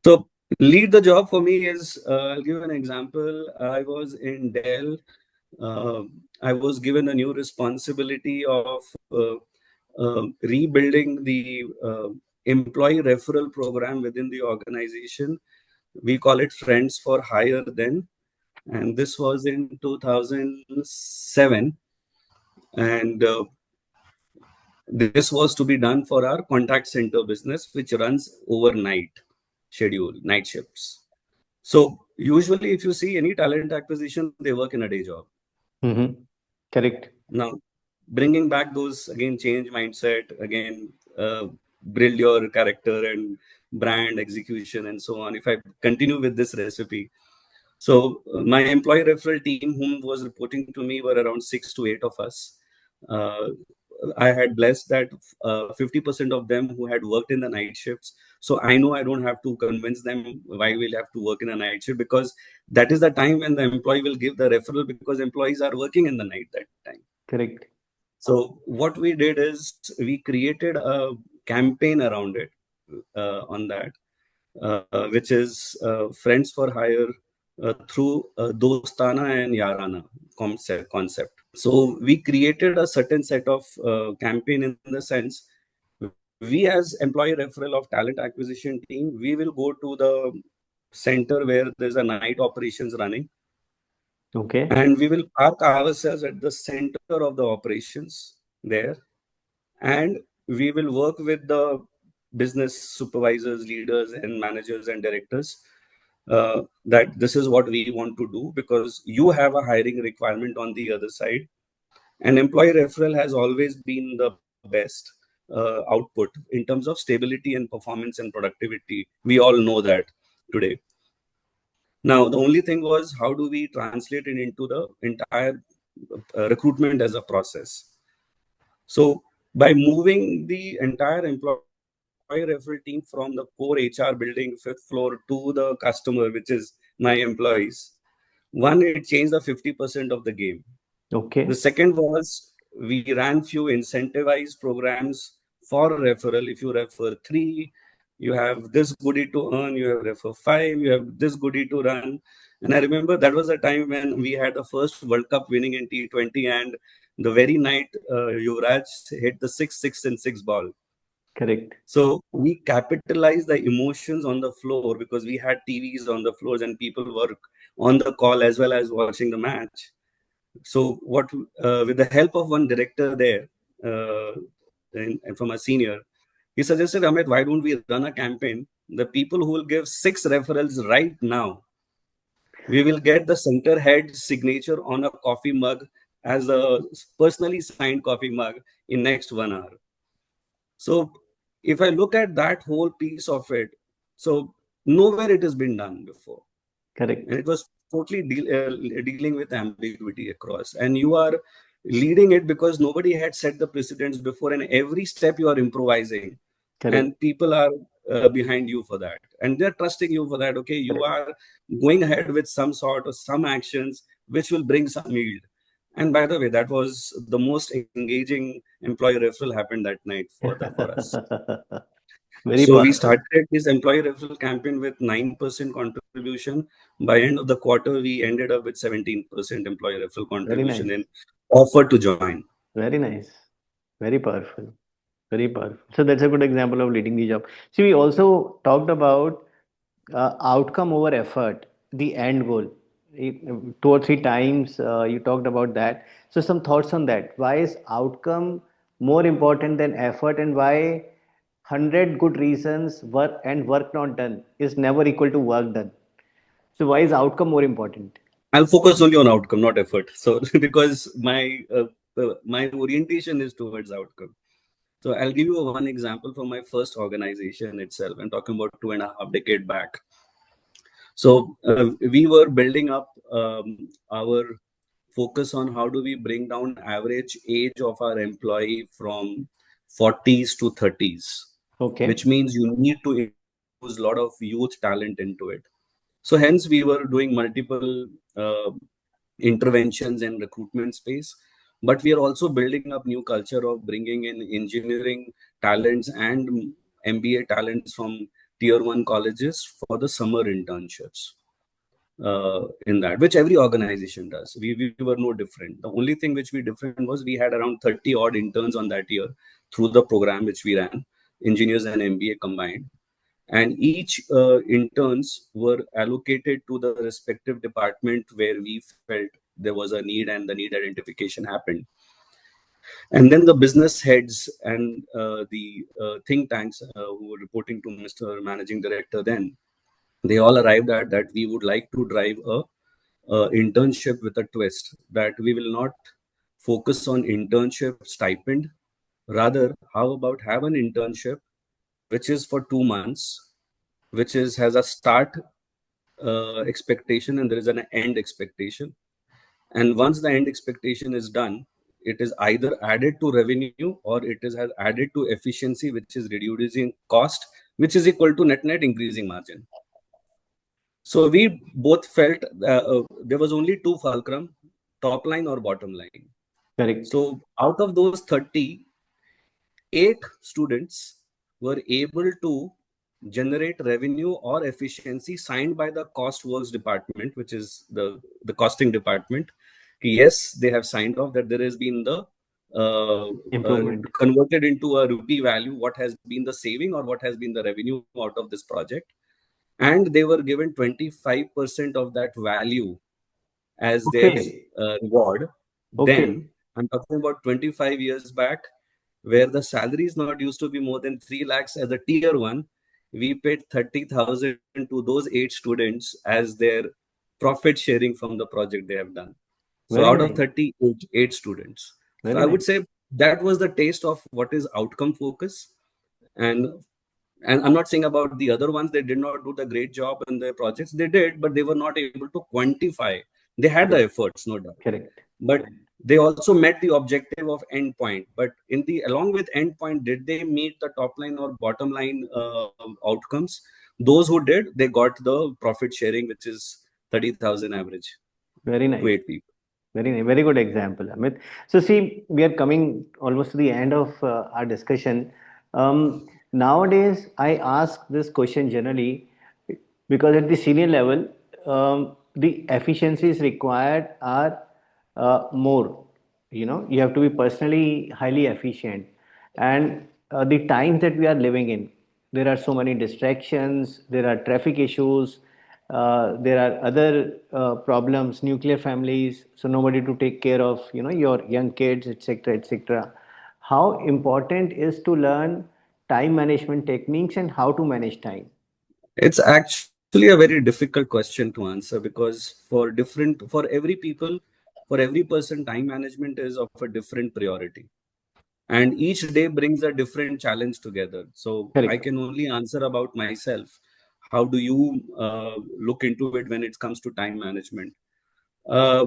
So lead the job for me is, I'll give an example. I was in Dell. Uh, I was given a new responsibility of rebuilding the employee referral program within the organization. We call it Friends for Hire then, and this was in 2007. And this was to be done for our contact center business, which runs overnight schedule, night shifts. So usually, if you see any talent acquisition, they work in a day job. Mm-hmm. Correct. Now, bringing back those again, change mindset, again, build your character and brand execution and so on. If I continue with this recipe, so my employee referral team, whom was reporting to me, were around 6 to 8 of us. Uh, I had blessed that 50% of them who had worked in the night shifts. So I know I don't have to convince them why we'll have to work in a night shift, because that is the time when the employee will give the referral, because employees are working in the night that time. Correct. So what we did is we created a campaign around it on that, which is Friends for Hire through Dostana and Yarana concept. So we created a certain set of campaign, in the sense, we as employee referral of talent acquisition team, we will go to the center where there's a night operations running, Okay. and we will park ourselves at the center of the operations there, and we will work with the business supervisors, leaders, and managers and directors, that this is what we want to do, because you have a hiring requirement on the other side. And employee referral has always been the best output in terms of stability and performance and productivity. We all know that today. Now, the only thing was, how do we translate it into the entire recruitment as a process? So, by moving the entire employee employee referral team from the core HR building, fifth floor, to the customer, which is my employees. One, it changed the 50% of the game. The Okay. second was we ran few incentivized programs for referral. If you refer three, you have this goodie to earn. You have refer five, you have this goodie to run. And I remember that was a time when we had the first World Cup winning in T20, and the very night Yuvraj hit the six and six ball. Correct. So we capitalized the emotions on the floor because we had TVs on the floors and people were on the call as well as watching the match. So what, with the help of one director there, and from a senior, he suggested, Amit, why don't we run a campaign? The people who will give 6 referrals right now, we will get the center head signature on a coffee mug as a personally signed coffee mug in next 1 hour. So if I look at that whole piece of it, so nowhere it has been done before. And Correct. it was totally dealing with ambiguity across, and you are leading it because nobody had set the precedents before, and every step you are improvising, Correct. and people are behind you for that, and they're trusting you for that. Okay, you Correct. are going ahead with some sort of some actions which will bring some yield. And by the way, that was the most engaging employee referral happened that night for us. Very So we powerful. started this employee referral campaign with 9% contribution. By end of the quarter, we ended up with 17% employee referral Very contribution nice. and offer to join. Very nice. Very powerful. Very powerful. So that's a good example of leading the job. See, we also talked about outcome over effort, the end goal. 2 or 3 times you talked about that. So some thoughts on that. Why is outcome more important than effort, and why 100 good reasons work not done is never equal to work done? So why is outcome more important? I'll focus only on outcome, not effort. So because my orientation is towards outcome. So I'll give you one example from my first organization itself. I'm talking about 2.5 decade back. So we were building up our focus on how do we bring down average age of our employee from 40s to 30s, which Okay. means you need to infuse a lot of youth talent into it. So hence we were doing multiple interventions in recruitment space, but we are also building up new culture of bringing in engineering talents and MBA talents from tier 1 colleges for the summer internships, in that, which every organization does. We were no different. The only thing which we different was we had around 30 odd interns on that year through the program which we ran, engineers and MBA combined. And each interns were allocated to the respective department where we felt there was a need and the need identification happened. And then the business heads and the think tanks who were reporting to Mr. Managing Director then, they all arrived at that we would like to drive a internship with a twist, that we will not focus on internship stipend. Rather, how about have an internship which is for 2 months, which is has a start expectation and there is an end expectation. And once the end expectation is done, it is either added to revenue or it is has added to efficiency, which is reducing cost, which is equal to net increasing margin. So we both felt there was only two fulcrum, top line or bottom line. Correct. So out of those 30, 8 students were able to generate revenue or efficiency signed by the cost works department, which is the costing department. Yes, they have signed off that there has been the Improvement. converted into a rupee value, what has been the saving or what has been the revenue out of this project. And they were given 25% of that value as their Okay. reward. Okay. Then I'm talking about 25 years back, where the salary is not used to be more than 3 lakhs as a tier 1. We paid 30,000 to those 8 students as their profit sharing from the project they have done. So Very out of nice. 38 8 students. So Very I would nice. say that was the taste of what is outcome focus. And I'm not saying about the other ones, they did not do the great job in their projects. They did, but they were not able to quantify. They had the Correct. efforts, no doubt. Correct. But Correct. They also met the objective of endpoint, but in the along with endpoint, did they meet the top line or bottom line outcomes? Those who did, they got the profit sharing, which is 30,000 average Very to nice. 8 people. Very good example, Amit. So, see, we are coming almost to the end of our discussion. Nowadays, I ask this question generally because at the senior level, the efficiencies required are more. You know, you have to be personally highly efficient, and the times that we are living in, there are so many distractions, there are traffic issues, there are other problems, nuclear families, so nobody to take care of, you know, your young kids, etc., etc. How important is to learn time management techniques and how to manage time? It's actually a very difficult question to answer, because for every people, for every person, time management is of a different priority. And each day brings a different challenge together. So I Correct. can only answer about myself. How do you look into it when it comes to time management? Uh,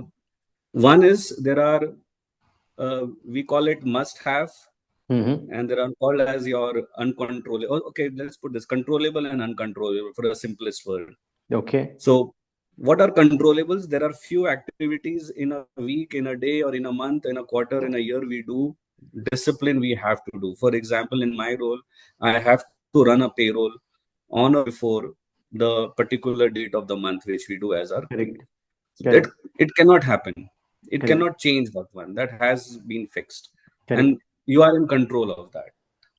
One is, there are, we call it must have, Mm-hmm. and there are called as your uncontrollable. Okay, let's put this controllable and uncontrollable for the simplest word. Okay. So, what are controllables? There are few activities in a week, in a day, or in a month, in a quarter, in a year we do, discipline we have to do. For example, in my role, I have to run a payroll on or before the particular date of the month, which we do as our peak. Correct. So that Correct. it cannot happen. It Correct. cannot change that one. That has been fixed, and Correct. you are in control of that.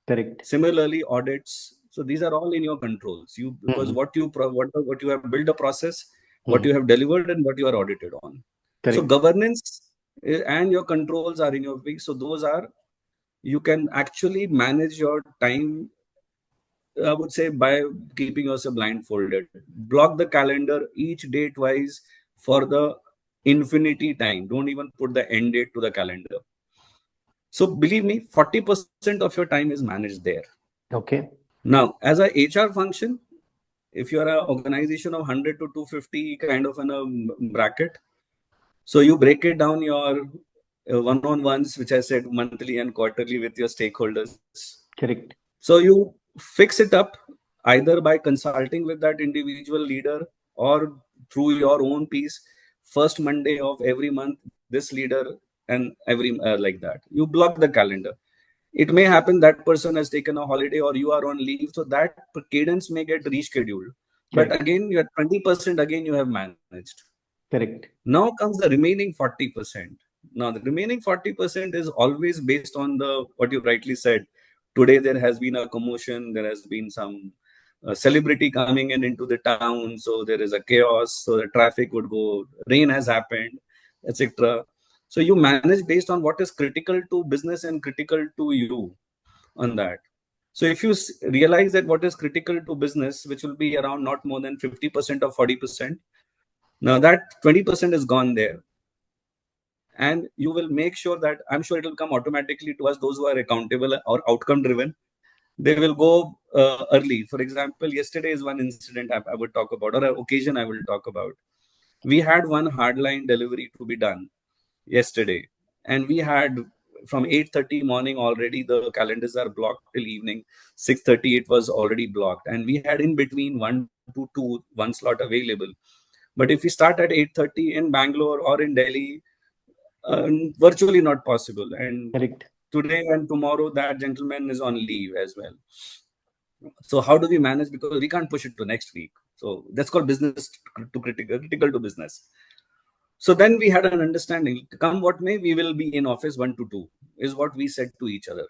Correct. Similarly, audits. So these are all in your controls. You, because Mm-hmm. what you have built a process, what Mm-hmm. you have delivered, and what you are audited on. So Correct. governance and your controls are in your way. So those are, you can actually manage your time, I would say, by keeping yourself blindfolded. Block the calendar each day twice for the infinity time. Don't even put the end date to the calendar. So believe me, 40% of your time is managed there. Okay. Now, as a HR function, if you are an organization of 100 to 250 kind of in a bracket, so you break it down your one-on-ones, which I said monthly and quarterly with your stakeholders. Correct. So you fix it up either by consulting with that individual leader, or through your own piece. First Monday of every month, this leader, and every like that. You block the calendar. It may happen that person has taken a holiday or you are on leave, so that cadence may get rescheduled. But Correct. again, you are 20% again you have managed. Correct. Now comes the remaining 40%. Now, the remaining 40% is always based on the what you rightly said. Today there has been a commotion, there has been some celebrity coming in into the town, so there is a chaos, so the traffic would go, rain has happened, etc. So you manage based on what is critical to business and critical to you on that. So if you realize that what is critical to business, which will be around not more than 50% or 40%, now that 20% is gone there, and you will make sure that, I'm sure it will come automatically to us, those who are accountable or outcome driven. They will go early. For example, yesterday is one incident I would talk about, or an occasion I will talk about. We had one hardline delivery to be done yesterday, and we had from 8:30 morning already the calendars are blocked till evening 6:30. It was already blocked, and we had in between 1 to 2 one slot available. But if we start at 8:30 in Bangalore or in Delhi, virtually not possible. And Correct. today and tomorrow, that gentleman is on leave as well. So how do we manage? Because we can't push it to next week. So that's called business to critical to business. So then we had an understanding. Come what may, we will be in office 1 to 2 is what we said to each other.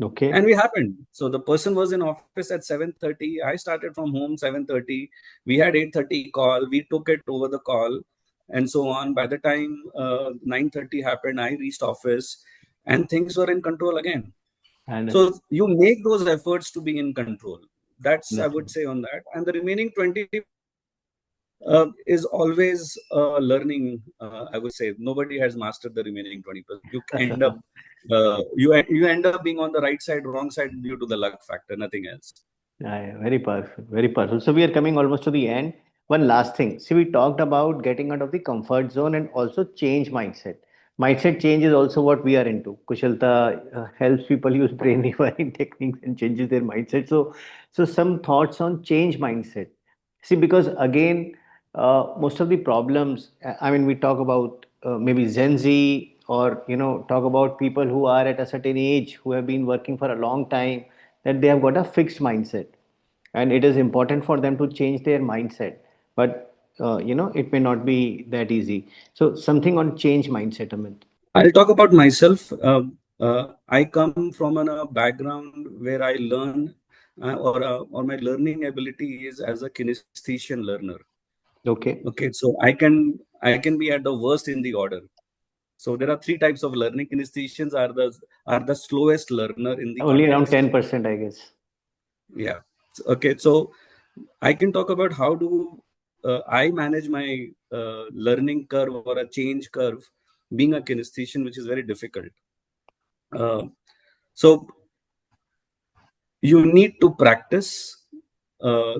And Okay. we happened. So the person was in office at 7:30. I started from home 7:30. We had 8:30 call. We took it over the call, and so on. By the time 9:30 happened, I reached office, and things were in control again. I So understand. you make those efforts to be in control. That's, I would Understand. say, on that. And the remaining 20% is always learning. I would say nobody has mastered the remaining 20%. You end up you end up being on the right side, wrong side due to the luck factor, nothing else. Very powerful, very powerful. So we are coming almost to the end. One last thing. See, we talked about getting out of the comfort zone and also change mindset. Mindset change is also what we are into. Kushalta helps people use brain rewiring techniques and changes their mindset. So some thoughts on change mindset. See, because again, most of the problems. I mean, we talk about maybe Gen Z, or talk about people who are at a certain age who have been working for a long time, that they have got a fixed mindset, and it is important for them to change their mindset. But it may not be that easy. So something on change mindset, Amit. I'll talk about myself. I come from a background where I learn, or my learning ability is as a kinesthesian learner. Okay. Okay, so I can be at the worst in the order. So there are three types of learning. Kinesthesians are the slowest learner in the Only around context. 10%, I guess. Yeah. Okay, so I can talk about how do I manage my learning curve or a change curve being a kinesthesian, which is very difficult. So you need to practice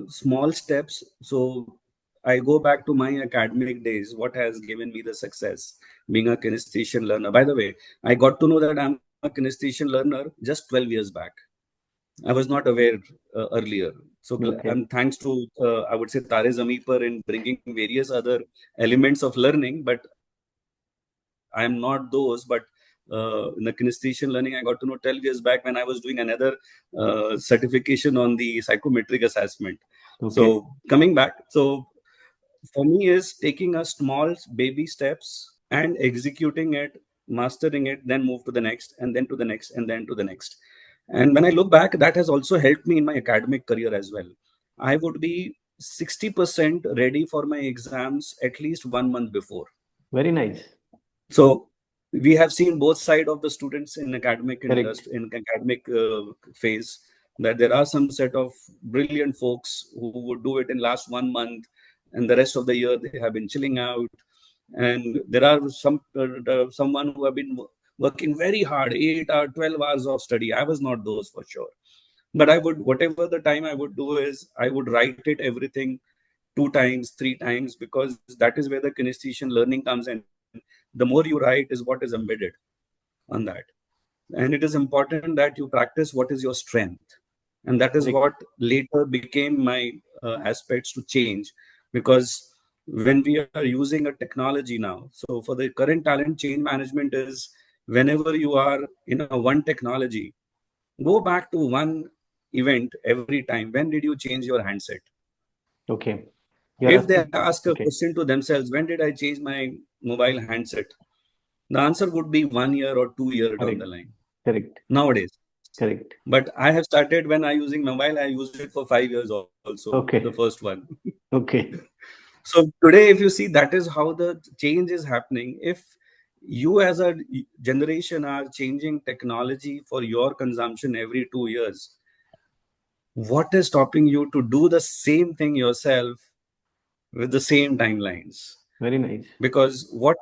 small steps. So I go back to my academic days, what has given me the success being a kinesthesian learner. By the way, I got to know that I'm a kinesthesian learner just 12 years back. I was not aware earlier. So, Okay. and thanks to, I would say, Tare Zameen Par in bringing various other elements of learning, but I am not those. But in the kinesthesian learning, I got to know 12 years back when I was doing another certification on the psychometric assessment. So, Okay. coming back, so for me is taking a small baby steps and executing it, mastering it, then move to the next, and then to the next, and then to the next. And when I look back, that has also helped me in my academic career as well. I would be 60% ready for my exams at least 1 month before. Very nice. So we have seen both side of the students in academic Correct. industry, in academic phase, that there are some set of brilliant folks who would do it in last 1 month, and the rest of the year they have been chilling out. And there are someone who have been working very hard, 8 or 12 hours of study. I was not those for sure, but I would, whatever the time I would do is I would write it everything 2 times, 3 times, because that is where the kinesthesian learning comes in. The more you write is what is embedded on that. And it is important that you practice what is your strength. And that is Correct. what later became my aspects to change. Because when we are using a technology now, so for the current talent, change management is whenever you are in a one technology, go back to one event every time. When did you change your handset? Okay. You're If they asking. ask a Okay. question to themselves, when did I change my mobile handset? The answer would be 1 year or 2 year down the Correct. line Correct. nowadays. Correct. But I have started when I using mobile, I used it for 5 years also, the Okay. first one. Okay. So today, if you see, that is how the change is happening. If you as a generation are changing technology for your consumption every 2 years, what is stopping you to do the same thing yourself with the same timelines? Very nice. Because what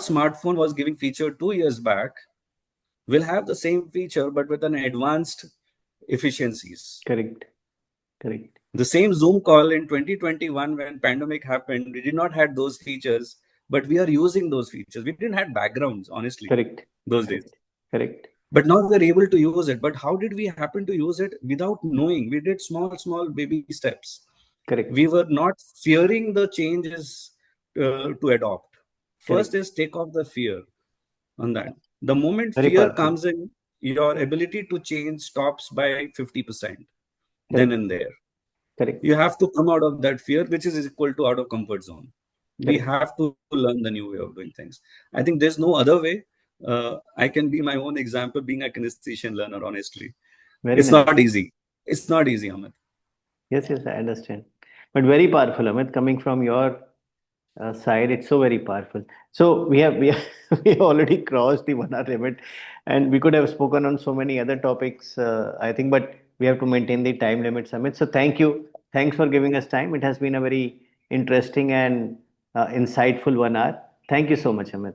smartphone was giving feature 2 years back will have the same feature but with an advanced efficiencies. Correct. Correct. The same Zoom call in 2021 when pandemic happened, we did not had those features, but we are using those features. We didn't have backgrounds, honestly, Correct. those days. Correct. Correct. But now we're able to use it. But how did we happen to use it without knowing? We did small baby steps. Correct. We were not fearing the changes to adopt. First Correct. is take off the fear on that. The moment Very fear powerful. comes in, your ability to change stops by 50% then Correct. and there. Correct. You have to come out of that fear, which is equal to out of comfort zone. We Correct. have to learn the new way of doing things. I think there's no other way. I can be my own example being a kinesthesian learner, honestly. Very It's nice. not easy. It's not easy, Amit. Yes, yes, I understand. But very powerful, Amit, coming from your side, it's so very powerful. So we have we already crossed the 1 hour limit, and we could have spoken on so many other topics, I think, but we have to maintain the time limit, Amit. So thank you. Thanks for giving us time. It has been a very interesting and insightful 1 hour. Thank you so much, Amit.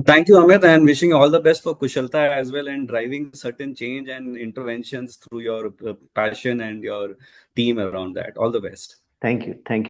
Thank you, Amit, and wishing you all the best for Kushalta as well and driving certain change and interventions through your passion and your team around that. All the best. Thank you. Thank you.